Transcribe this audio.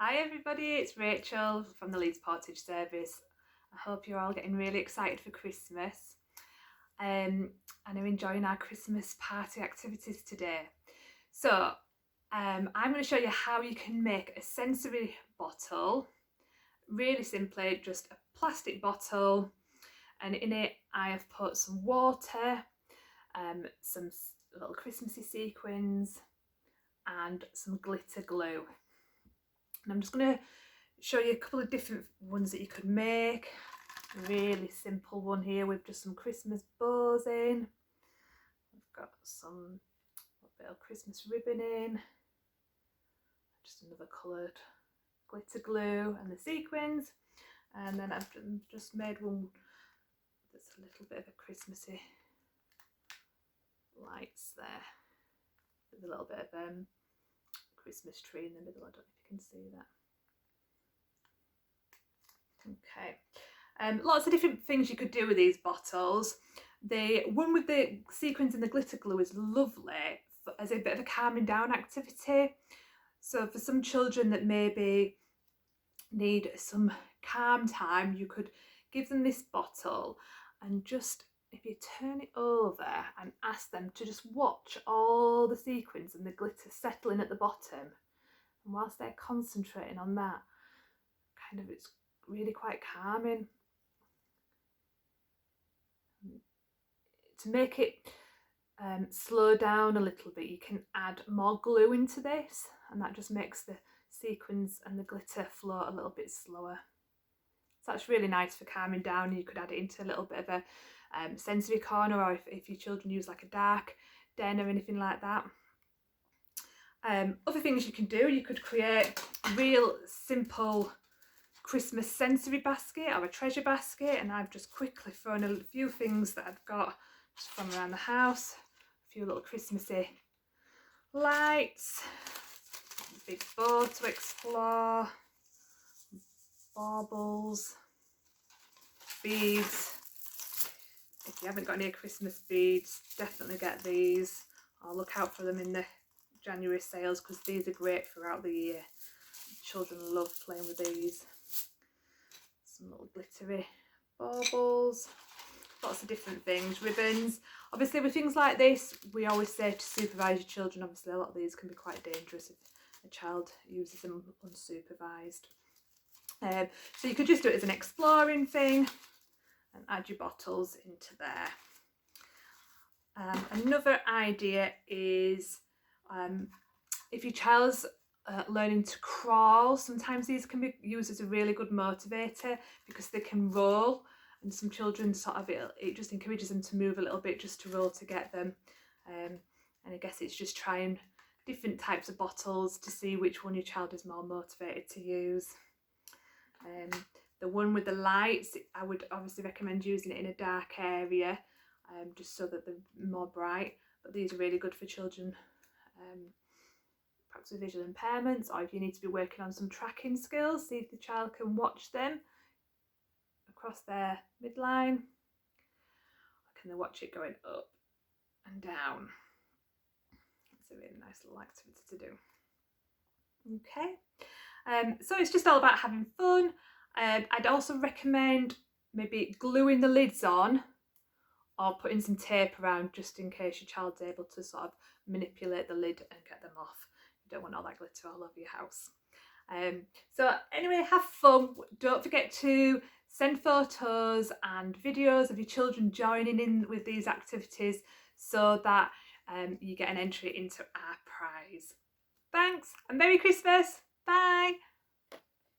Hi everybody, it's Rachel from the Leeds Portage Service. I hope you're all getting really excited for Christmas and are enjoying our Christmas party activities today. So I'm going to show you how you can make a sensory bottle. Really simply, just a plastic bottle, and in it I have put some water, some little Christmassy sequins and some glitter glue. And I'm just going to show you a couple of different ones that you could make. A really simple one here with just some Christmas bows in. I've got some bit of Christmas ribbon in, just another coloured glitter glue and the sequins, and then I've just made one that's a little bit of a Christmassy lights there with a little bit of Christmas tree in the middle. I don't know if you can see that. Okay, lots of different things you could do with these bottles. The one with the sequins and the glitter glue is lovely as a bit of a calming down activity. So for some children that maybe need some calm time, you could give them this bottle and just, if you turn it over and ask them to just watch all the sequins and the glitter settling at the bottom, and whilst they're concentrating on that, kind of it's really quite calming. To make it slow down a little bit, you can add more glue into this, and that just makes the sequins and the glitter flow a little bit slower. So that's really nice for calming down. You could add it into a little bit of a sensory corner, or if your children use like a dark den or anything like that. Other things you can do, you could create a real simple Christmas sensory basket or a treasure basket, and I've just quickly thrown a few things that I've got just from around the house. A few little Christmassy lights, a big bow to explore, baubles, beads. If you haven't got any Christmas beads, definitely get these, or look out for them in the January sales, because these are great throughout the year. Children love playing with these. Some little glittery baubles, lots of different things, ribbons. Obviously with things like this, we always say to supervise your children. Obviously a lot of these can be quite dangerous if a child uses them unsupervised. So you could just do it as an exploring thing and add your bottles into there. Another idea is if your child's learning to crawl, sometimes these can be used as a really good motivator because they can roll, and some children sort of, it just encourages them to move a little bit just to roll to get them. And I guess it's just trying different types of bottles to see which one your child is more motivated to use. The one with the lights, I would obviously recommend using it in a dark area, just so that they're more bright, but these are really good for children perhaps with visual impairments, or if you need to be working on some tracking skills, see if the child can watch them across their midline, or can they watch it going up and down. It's a really nice little activity to do. Okay, so it's just all about having fun. I'd also recommend maybe gluing the lids on or putting some tape around, just in case your child's able to sort of manipulate the lid and get them off. You don't want all that glitter all over your house. So anyway, have fun. Don't forget to send photos and videos of your children joining in with these activities so that you get an entry into our prize. Thanks and Merry Christmas. Bye.